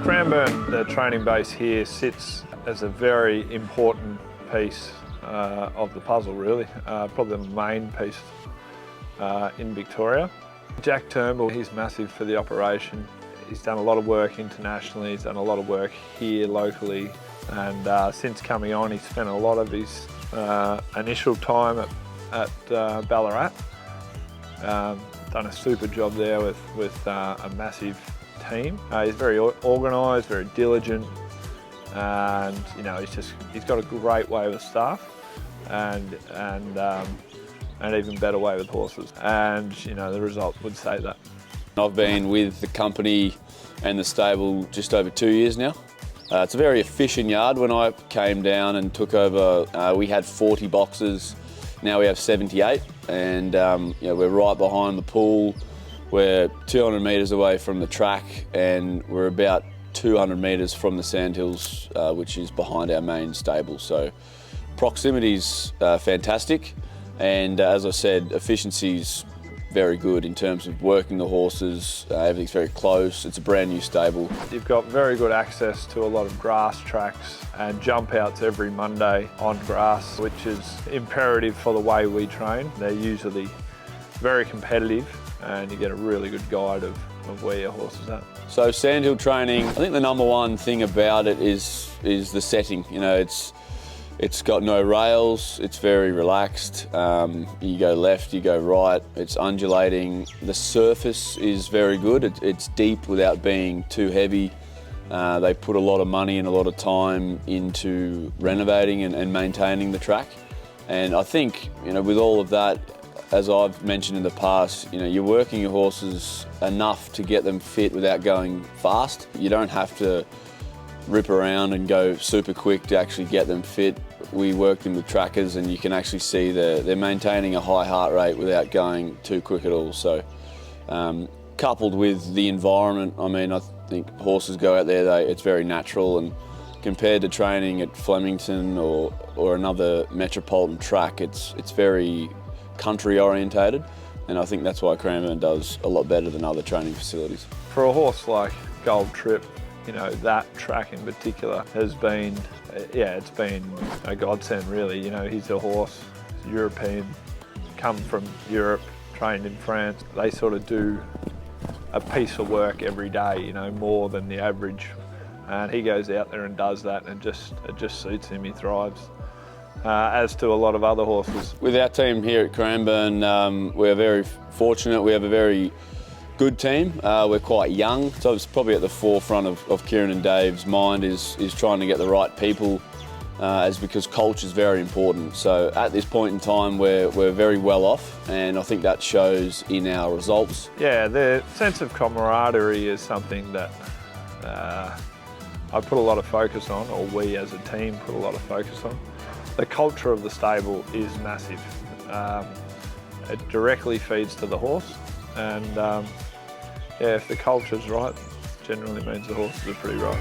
Cranbourne, the training base here, sits as a very important piece of the puzzle, really. Probably the main piece in Victoria. Jack Turnbull, he's massive for the operation. He's done a lot of work internationally, he's done a lot of work here locally, and since coming on, he's spent a lot of his initial time at Ballarat. Done a super job there with a massive team. He's very organised, very diligent, and you know he's got a great way with staff, and even better way with horses. And you know the result would say that. I've been with the company and the stable just over 2 years now. It's a very efficient yard. When I came down and took over, we had 40 boxes. Now we have 78, and you know, we're right behind the pool. We're 200 metres away from the track, and we're about 200 metres from the sandhills, which is behind our main stable. So proximity's fantastic, and as I said, efficiency's very good in terms of working the horses. Everything's very close. It's a brand new stable. You've got very good access to a lot of grass tracks and jump outs every Monday on grass, which is imperative for the way we train. They're usually very competitive, and you get a really good guide of where your horse is at. So sandhill training, I think the number one thing about it is the setting. You know, it's got no rails, it's very relaxed. You go left, you go right, it's undulating. The surface is very good. It's deep without being too heavy. They put a lot of money and a lot of time into renovating and maintaining the track. And I think, you know, with all of that, as I've mentioned in the past, you know, you're working your horses enough to get them fit without going fast. You don't have to rip around and go super quick to actually get them fit. We work them with trackers, and you can actually see they're maintaining a high heart rate without going too quick at all. So coupled with the environment, I mean, I think horses go out there, it's very natural, and compared to training at Flemington or another metropolitan track, it's very country orientated, and I think that's why Cranbourne does a lot better than other training facilities. For a horse like Gold Trip, you know, that track in particular has been, it's been a godsend really. You know, he's a horse, he's European, come from Europe, trained in France. They sort of do a piece of work every day, you know, more than the average. And he goes out there and does that, and it just suits him, he thrives. As to a lot of other horses. With our team here at Cranbourne, we're very fortunate. We have a very good team. We're quite young, so it's probably at the forefront of Ciaron and Dave's mind is trying to get the right people, because culture is very important. So at this point in time, we're very well off, and I think that shows in our results. Yeah, the sense of camaraderie is something that I put a lot of focus on, or we as a team put a lot of focus on. The culture of the stable is massive. It directly feeds to the horse, and yeah, if the culture's right, generally means the horses are pretty right.